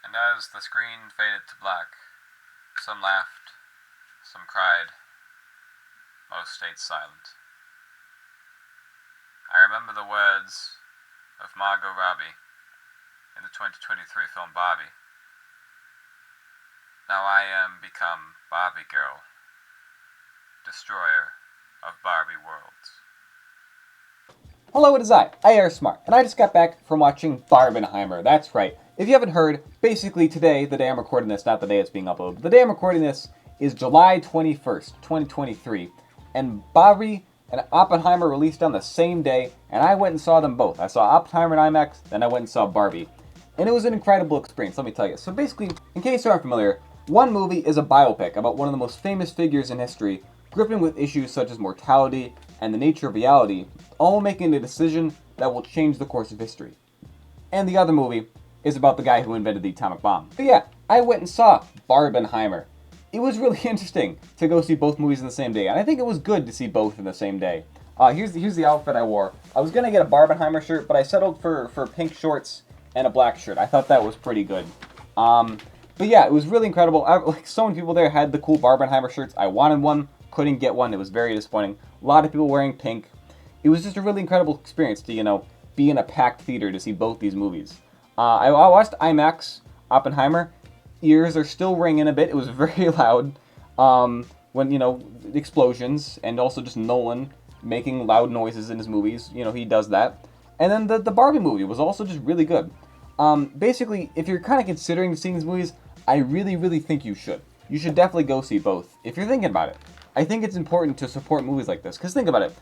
And as the screen faded to black, some laughed, some cried, most stayed silent. I remember the words of Margot Robbie in the 2023 film Barbie. Now I am become Barbie Girl, destroyer of Barbie worlds. Hello, it is I, IR Smart, and I just got back from watching Barbenheimer. That's right. If you haven't heard, basically today, the day I'm recording this, not the day it's being uploaded, but the day I'm recording this is July 21st, 2023, and Barbie and Oppenheimer released on the same day, and I went and saw them both. I saw Oppenheimer in IMAX, then I went and saw Barbie. And it was an incredible experience, let me tell you. So basically, in case you aren't familiar, one movie is a biopic about one of the most famous figures in history, gripping with issues such as mortality and the nature of reality, all making a decision that will change the course of history. And the other movie is about the guy who invented the atomic bomb. But yeah, I went and saw Barbenheimer. It was really interesting to go see both movies in the same day, and I think it was good to see both in the same day. Here's the outfit I wore. I was gonna get a Barbenheimer shirt, but I settled for pink shorts and a black shirt. I thought that was pretty good. But yeah, it was really incredible. Like so many people there had the cool Barbenheimer shirts. I wanted one, couldn't get one. It was very disappointing. A lot of people wearing pink. It was just a really incredible experience to be in a packed theater to see both these movies. I watched IMAX Oppenheimer. Ears are still ringing a bit. It was very loud when explosions and also just Nolan making loud noises in his movies. He does that. And then the Barbie movie was also just really good. Basically, if you're kind of considering seeing these movies, I really, really think you should. You should definitely go see both if you're thinking about it. I think it's important to support movies like this because think about it.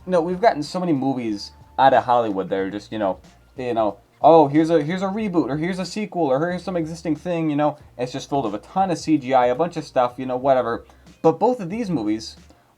We've gotten so many movies out of Hollywood that are just oh, here's a reboot or here's a sequel or here's some existing thing. It's just full of a ton of CGI, a bunch of stuff, whatever. But both of these movies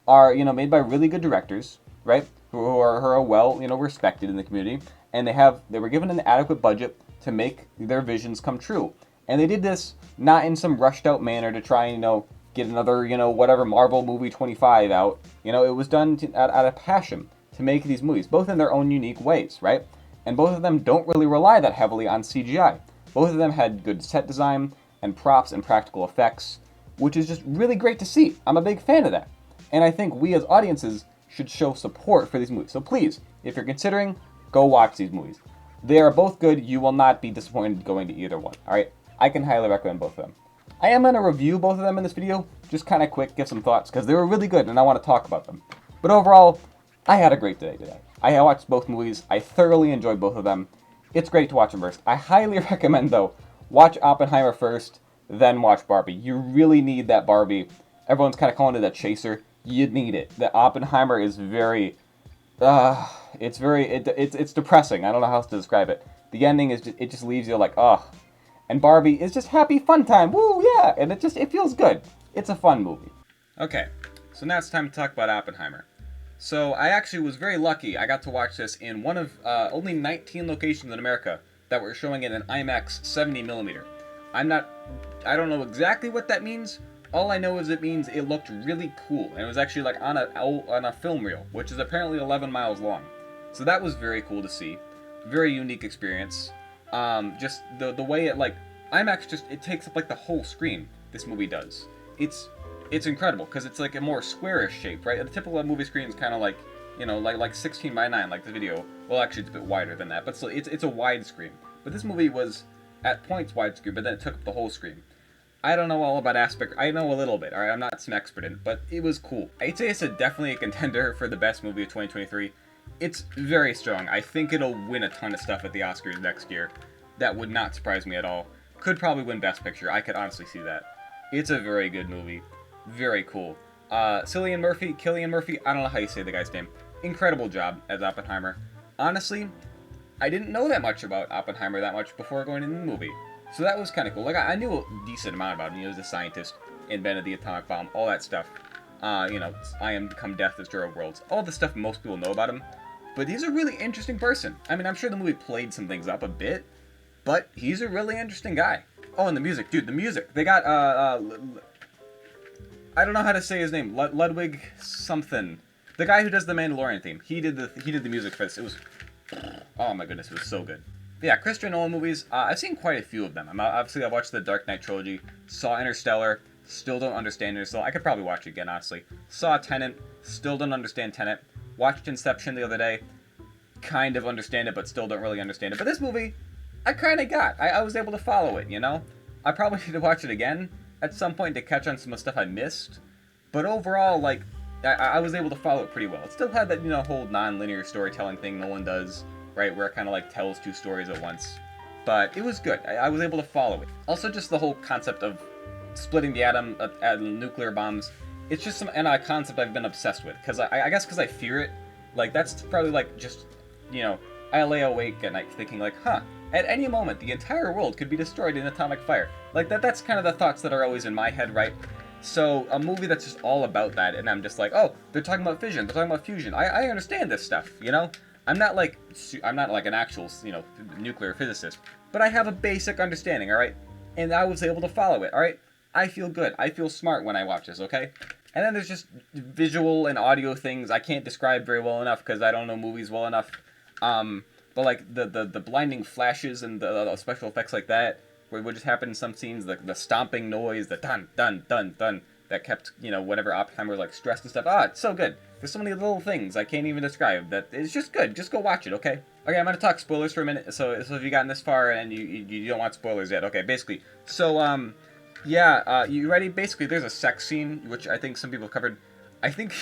are made by really good directors, right? Who are well respected in the community, and they were given an adequate budget to make their visions come true. And they did this not in some rushed out manner to try and get another whatever Marvel movie 25 out. It was done out of passion to make these movies, both in their own unique ways, right? And both of them don't really rely that heavily on CGI. Both of them had good set design and props and practical effects, which is just really great to see. I'm a big fan of that. And I think we as audiences should show support for these movies. So please, if you're considering, go watch these movies. They are both good. You will not be disappointed going to either one. All right, I can highly recommend both of them. I am going to review both of them in this video, just kind of quick, give some thoughts, because they were really good and I want to talk about them. But overall, I had a great day today. I watched both movies. I thoroughly enjoyed both of them. It's great to watch them first. I highly recommend, though, watch Oppenheimer first, then watch Barbie. You really need that Barbie. Everyone's kind of calling it a chaser. You need it. The Oppenheimer is very, it's depressing. I don't know how else to describe it. The ending is it just leaves you like, And Barbie is just happy fun time. Woo, yeah. And it feels good. It's a fun movie. Okay, so now it's time to talk about Oppenheimer. So I actually was very lucky. I got to watch this in one of only 19 locations in America that were showing it in IMAX 70mm. I don't know exactly what that means. All I know is it means it looked really cool, and it was actually like on a film reel, which is apparently 11 miles long. So that was very cool to see. Very unique experience. Just the way it IMAX it takes up like the whole screen. This movie does. It's incredible because it's like a more squarish shape, right? The typical movie screen is kind of like 16 by 9, like the video. Well, actually, it's a bit wider than that, but still, it's a wide screen. But this movie was at points widescreen, but then it took up the whole screen. I don't know all about aspect. I know a little bit. All right, I'm not some expert in it, but it was cool. I'd say it's definitely a contender for the best movie of 2023. It's very strong. I think it'll win a ton of stuff at the Oscars next year. That would not surprise me at all. Could probably win Best Picture. I could honestly see that. It's a very good movie. Very cool. Cillian Murphy, I don't know how you say the guy's name. Incredible job as Oppenheimer. Honestly, I didn't know that much about Oppenheimer that much before going into the movie. So that was kind of cool. Like, I knew a decent amount about him. He was a scientist, invented the atomic bomb, all that stuff. I am become death, destroyer of worlds. All the stuff most people know about him. But he's a really interesting person. I mean, I'm sure the movie played some things up a bit, but he's a really interesting guy. Oh, and the music. Dude, the music. They got, I don't know how to say his name. Ludwig something. The guy who does the Mandalorian theme. He did the music for this. It was, oh my goodness, it was so good. Yeah, Christopher Nolan movies, I've seen quite a few of them. Obviously, I watched the Dark Knight trilogy, saw Interstellar, still don't understand Interstellar. I could probably watch it again, honestly. Saw Tenet, still don't understand Tenet. Watched Inception the other day, kind of understand it, but still don't really understand it. But this movie, I kind of got. I was able to follow it, you know? I probably need to watch it again at some point to catch on some of the stuff I missed. But overall, like, I was able to follow it pretty well. It still had that, you know, whole non-linear storytelling thing Nolan does, right, where it kind of like tells two stories at once. But it was good. I was able to follow it. Also, just the whole concept of splitting the atom, nuclear bombs. It's just a concept I've been obsessed with. Because I guess because I fear it. Like, that's probably like just, you know, I lay awake at night thinking like, huh, at any moment the entire world could be destroyed in atomic fire. Like, that's kind of the thoughts that are always in my head, right? So a movie that's just all about that, and I'm just like, oh, they're talking about fission, they're talking about fusion. I understand this stuff, you know? I'm not like an actual, you know, nuclear physicist, but I have a basic understanding, all right? And I was able to follow it, all right? I feel good. I feel smart when I watch this, okay? And then there's just visual and audio things I can't describe very well enough because I don't know movies well enough. But like the blinding flashes and the special effects like that, where it would just happen in some scenes, the stomping noise, the dun dun dun dun, that kept, you know, whenever Oppenheimer was like stressed and stuff. It's so good. There's so many little things I can't even describe that it's just good. Just go watch it, okay? Okay, I'm gonna talk spoilers for a minute. So if you've gotten this far and you don't want spoilers yet, okay? Basically, so you ready? Basically, there's a sex scene which I think some people covered. I think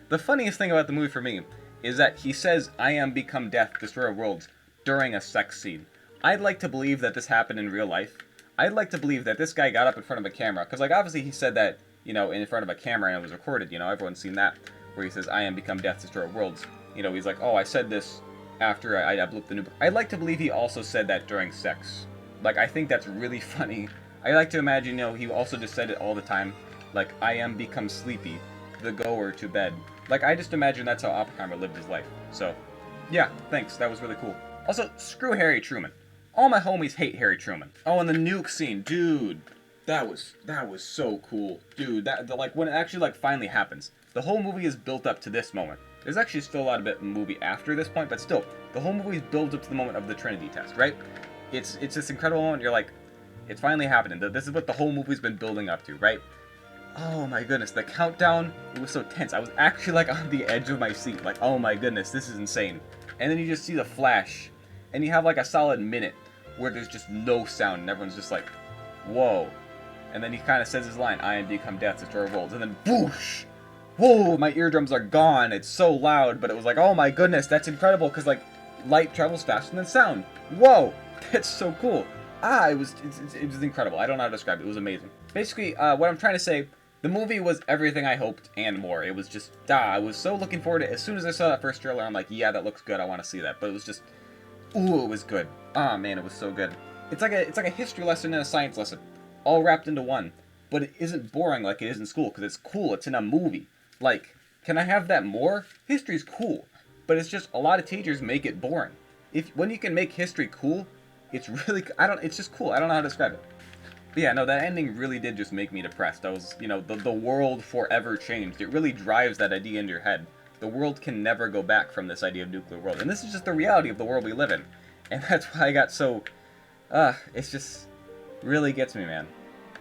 the funniest thing about the movie for me is that he says, "I am become death, destroyer of worlds," during a sex scene. I'd like to believe that this happened in real life. I'd like to believe that this guy got up in front of a camera, because like obviously he said that, you know, in front of a camera and it was recorded, you know, everyone's seen that, where he says, "I am become death, destroyer of worlds." You know, he's like, oh, I said this after I blew up the nuke. I'd like to believe he also said that during sex. Like, I think that's really funny. I like to imagine, you know, he also just said it all the time, like, "I am become sleepy, the goer to bed." Like, I just imagine that's how Oppenheimer lived his life. So, yeah, thanks, that was really cool. Also, screw Harry Truman. All my homies hate Harry Truman. Oh, and the nuke scene, dude, that was so cool, dude. Like when it actually like finally happens, the whole movie is built up to this moment. There's actually still a lot of it in the movie after this point, but still, the whole movie is built up to the moment of the Trinity test, right? It's this incredible moment. You're like, it's finally happening. This is what the whole movie's been building up to, right? Oh my goodness, the countdown, it was so tense. I was actually like on the edge of my seat, like, oh my goodness, this is insane. And then you just see the flash, and you have like a solid minute where there's just no sound, and everyone's just like, whoa. And then he kind of says his line, "I am become death, destroyer of worlds," and then whoosh! Whoa, my eardrums are gone. It's so loud, but it was like, oh my goodness, that's incredible, because like, light travels faster than sound. Whoa, that's so cool. It was incredible. I don't know how to describe it. It was amazing. Basically, what I'm trying to say, the movie was everything I hoped and more. It was just, I was so looking forward to it. As soon as I saw that first trailer, I'm like, yeah, that looks good. I want to see that. But it was just, ooh, it was good. Ah, man, it was so good. It's like a history lesson and a science lesson, all wrapped into one. But it isn't boring like it is in school, because it's cool. It's in a movie. Like, can I have that more? History's cool, but it's just a lot of teachers make it boring. When you can make history cool, it's really, it's just cool. I don't know how to describe it. But yeah, no, that ending really did just make me depressed. I was, you know, the world forever changed. It really drives that idea into your head. The world can never go back from this idea of nuclear world. And this is just the reality of the world we live in. And that's why I got so, it's just, really gets me, man.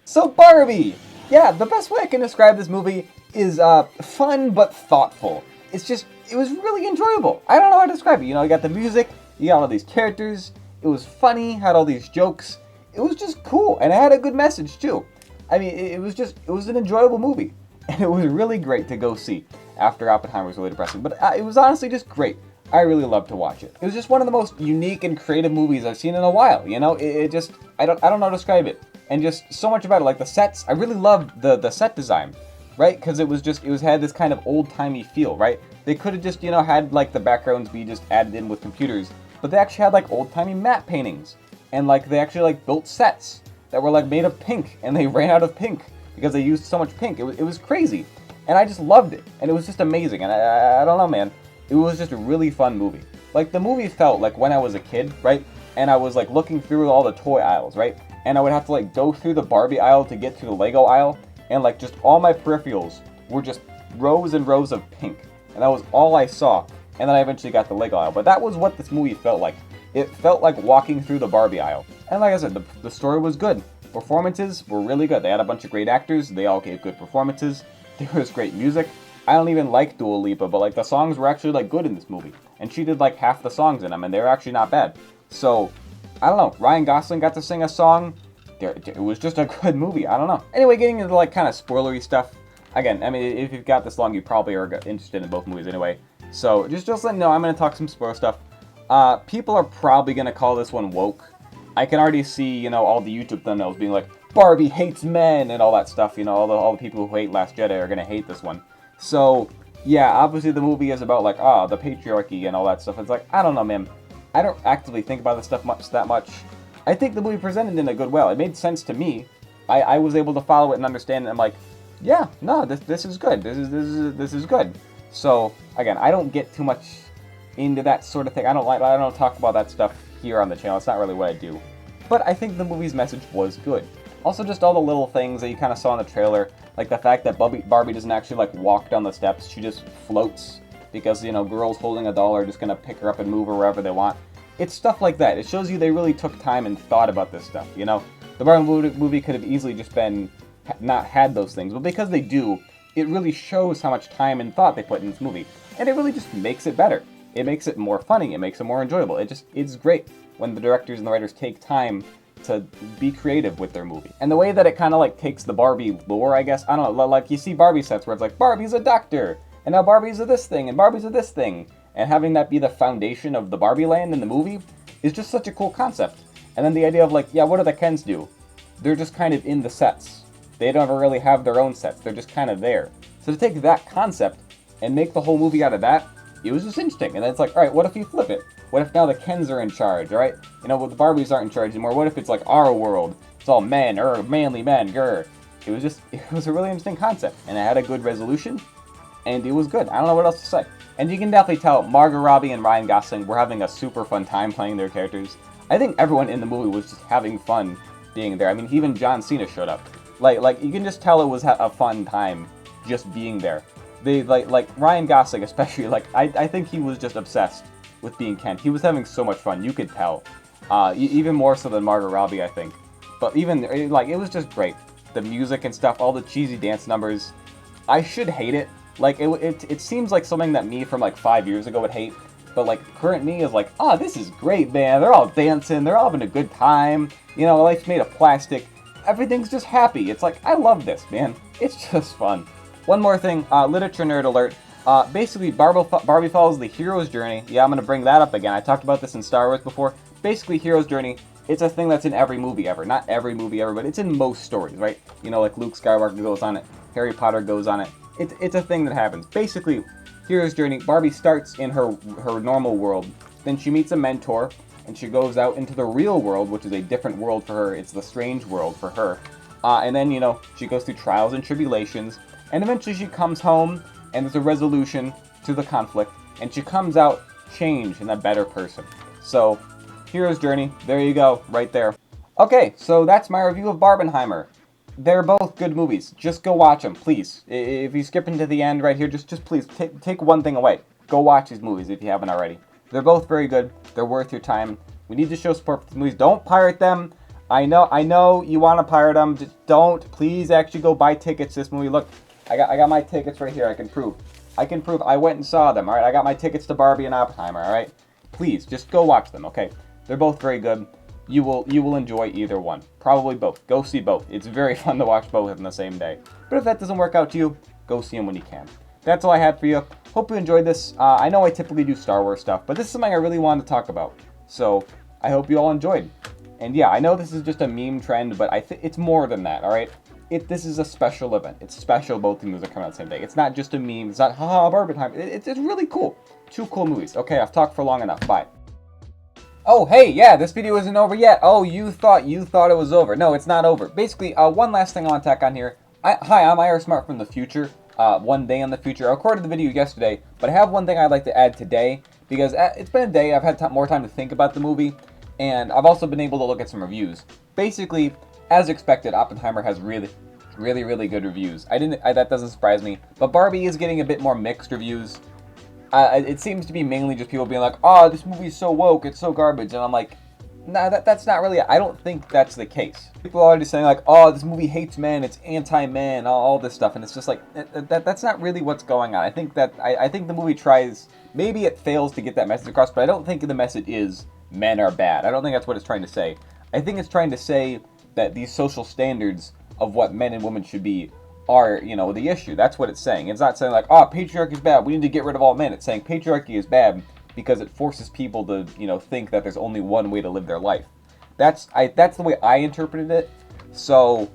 So Barbie! Yeah, the best way I can describe this movie is, fun but thoughtful. It was really enjoyable. I don't know how to describe it. You know, you got the music, you got all these characters, it was funny, had all these jokes. It was just cool, and it had a good message, too. I mean, it was an enjoyable movie, and it was really great to go see after Oppenheimer was really depressing, but it was honestly just great. I really loved to watch it. It was just one of the most unique and creative movies I've seen in a while, you know? I don't know how to describe it, and just so much about it, like the sets, I really loved the set design, right? Because it had this kind of old-timey feel, right? They could have just, you know, had like the backgrounds be just added in with computers, but they actually had like old-timey matte paintings. And like they actually like built sets that were like made of pink, and they ran out of pink because they used so much pink. It was crazy, and I just loved it, and it was just amazing. And I don't know, man, it was just a really fun movie. Like the movie felt like when I was a kid, right? And I was like looking through all the toy aisles, right? And I would have to like go through the Barbie aisle to get to the Lego aisle, and like just all my peripherals were just rows and rows of pink, and that was all I saw. And then I eventually got the Lego aisle, but that was what this movie felt like. It felt like walking through the Barbie aisle. And like I said, the story was good. Performances were really good. They had a bunch of great actors. They all gave good performances. There was great music. I don't even like Dua Lipa, but like the songs were actually like good in this movie. And she did like half the songs in them, and they were actually not bad. So, I don't know. Ryan Gosling got to sing a song. It was just a good movie. I don't know. Anyway, getting into like kind of spoilery stuff. Again, I mean, if you've got this long, you probably are interested in both movies anyway. So, just letting you know, I'm going to talk some spoiler stuff. People are probably going to call this one woke. I can already see, all the YouTube thumbnails being like, Barbie hates men and all that stuff. All the people who hate Last Jedi are going to hate this one. So, yeah, obviously the movie is about, like, the patriarchy and all that stuff. It's like, I don't know, man. I don't actively think about this stuff that much. I think the movie presented it in a good way. It made sense to me. I was able to follow it and understand it. I'm like, yeah, no, this is good. This is good. So, again, I don't get too much into that sort of thing. I don't talk about that stuff here on the channel. It's not really what I do. But I think the movie's message was good. Also, just all the little things that you kind of saw in the trailer, like the fact that Barbie doesn't actually like walk down the steps. She just floats because, girls holding a doll are just going to pick her up and move her wherever they want. It's stuff like that. It shows you they really took time and thought about this stuff, The Barbie movie could have easily just been not had those things, but because they do, it really shows how much time and thought they put in this movie. And it really just makes it better. It makes it more funny. It makes it more enjoyable. It's great when the directors and the writers take time to be creative with their movie. And the way that it kind of like takes the Barbie lore, I guess, I don't know, like you see Barbie sets where it's like, Barbie's a doctor, and now Barbie's a this thing, and Barbie's a this thing. And having that be the foundation of the Barbie land in the movie is just such a cool concept. And then the idea of like, yeah, what do the Kens do? They're just kind of in the sets. They don't ever really have their own sets. They're just kind of there. So to take that concept and make the whole movie out of that, it was just interesting. And then it's like, all right, what if you flip it? What if now the Kens are in charge, all right? Well, the Barbies aren't in charge anymore. What if it's like our world? It's all men, manly men, grr. It was a really interesting concept. And it had a good resolution. And it was good. I don't know what else to say. And you can definitely tell Margot Robbie and Ryan Gosling were having a super fun time playing their characters. I think everyone in the movie was just having fun being there. I mean, even John Cena showed up. Like you can just tell it was a fun time just being there. They like Ryan Gosling especially. I think he was just obsessed with being Ken. He was having so much fun. You could tell, even more so than Margot Robbie, I think. But even it was just great. The music and stuff, all the cheesy dance numbers. I should hate it. It seems like something that me from 5 years ago would hate. But current me is like, this is great, man. They're all dancing. They're all having a good time. Life's made of plastic. Everything's just happy. It's like, I love this, man. It's just fun. One more thing, literature nerd alert. Basically, Barbie follows the hero's journey. Yeah, I'm going to bring that up again. I talked about this in Star Wars before. Basically, hero's journey, it's a thing that's in every movie ever. Not every movie ever, but it's in most stories, right? Like Luke Skywalker goes on it. Harry Potter goes on it. It's a thing that happens. Basically, hero's journey, Barbie starts in her normal world. Then she meets a mentor, and she goes out into the real world, which is a different world for her. It's the strange world for her. And then, she goes through trials and tribulations. And eventually she comes home, and there's a resolution to the conflict, and she comes out changed and a better person. So, hero's journey, there you go, right there. Okay, so that's my review of Barbenheimer. They're both good movies. Just go watch them, please. If you skip into the end right here, just please take one thing away. Go watch these movies if you haven't already. They're both very good. They're worth your time. We need to show support for these movies. Don't pirate them. I know you want to pirate them. Just don't. Please actually go buy tickets to this movie. Look, I got my tickets right here. I can prove. I went and saw them, all right? I got my tickets to Barbie and Oppenheimer, all right? Please, just go watch them, okay? They're both very good. You will enjoy either one. Probably both. Go see both. It's very fun to watch both in the same day. But if that doesn't work out to you, go see them when you can. That's all I had for you. Hope you enjoyed this. I know I typically do Star Wars stuff, but this is something I really wanted to talk about. So, I hope you all enjoyed. And yeah, I know this is just a meme trend, but it's more than that, all right? This is a special event. It's special both the movies are coming out the same day. It's not just a meme. It's not, haha, Barbenheimer. It's really cool. 2 cool movies. Okay, I've talked for long enough. Bye. Oh, hey, yeah, this video isn't over yet. Oh, you thought it was over. No, it's not over. Basically, one last thing I want to tack on here. Hi, I'm IR Smart from the future. One day in the future. I recorded the video yesterday, but I have one thing I'd like to add today, because it's been a day. I've had more time to think about the movie, and I've also been able to look at some reviews. Basically, as expected, Oppenheimer has really good reviews. That doesn't surprise me. But Barbie is getting a bit more mixed reviews. it seems to be mainly just people being like, oh, this movie's so woke, it's so garbage, and I'm like, nah, that's not really, I don't think that's the case. People are already saying like, oh, this movie hates men, it's anti-men, all this stuff, and it's just like, that's not really what's going on. I think the movie tries, maybe it fails to get that message across, but I don't think the message is men are bad. I don't think that's what it's trying to say. I think it's trying to say that these social standards of what men and women should be are, the issue. That's what it's saying. It's not saying like, oh, patriarchy is bad, we need to get rid of all men. It's saying patriarchy is bad because it forces people to, think that there's only one way to live their life. That's the way I interpreted it. So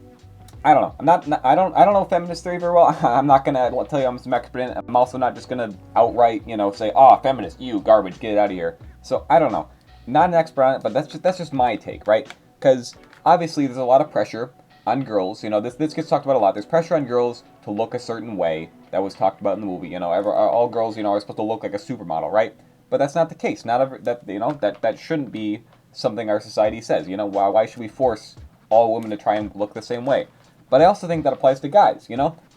I don't know. I don't know feminist theory very well. I'm not gonna tell you I'm some expert in it. I'm also not just gonna outright, say, oh, feminist, you garbage, get it out of here. So I don't know. Not an expert on it, but that's just my take, right? Because obviously there's a lot of pressure on girls. This gets talked about a lot. There's pressure on girls to look a certain way. That was talked about in the movie. All girls, are supposed to look like a supermodel, right? But that's not the case. Not every, that that shouldn't be something our society says. Why should we force all women to try and look the same way? But I also think that applies to guys.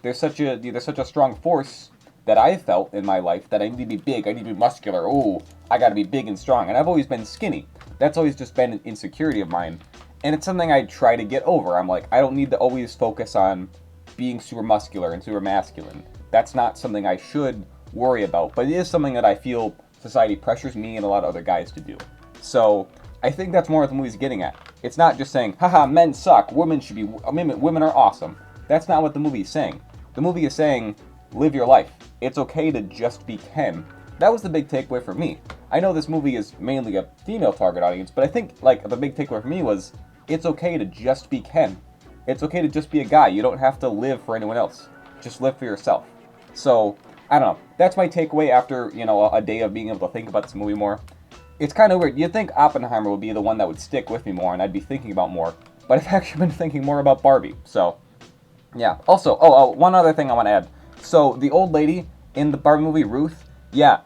There's such a strong force that I've felt in my life that I need to be big, I need to be muscular. Oh, I got to be big and strong. And I've always been skinny. That's always just been an insecurity of mine, and it's something I try to get over. I'm like, I don't need to always focus on being super muscular and super masculine. That's not something I should worry about, but it is something that I feel society pressures me and a lot of other guys to do. So I think that's more what the movie's getting at. It's not just saying, haha, men suck, women are awesome. That's not what the movie is saying. The movie is saying, live your life. It's okay to just be Ken. That was the big takeaway for me. I know this movie is mainly a female target audience, but I think the big takeaway for me was, it's okay to just be Ken. It's okay to just be a guy. You don't have to live for anyone else. Just live for yourself. So I don't know. That's my takeaway after, a day of being able to think about this movie more. It's kind of weird. You'd think Oppenheimer would be the one that would stick with me more and I'd be thinking about more. But I've actually been thinking more about Barbie. So, yeah. Also, one other thing I want to add. So, the old lady in the Barbie movie, Ruth, yeah,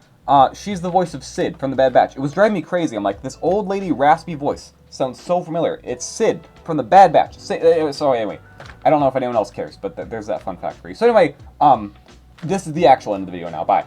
she's the voice of Sid from The Bad Batch. It was driving me crazy. I'm like, this old lady raspy voice sounds so familiar. It's Sid from The Bad Batch. So anyway, I don't know if anyone else cares, but there's that fun fact for you. So anyway, this is the actual end of the video now. Bye.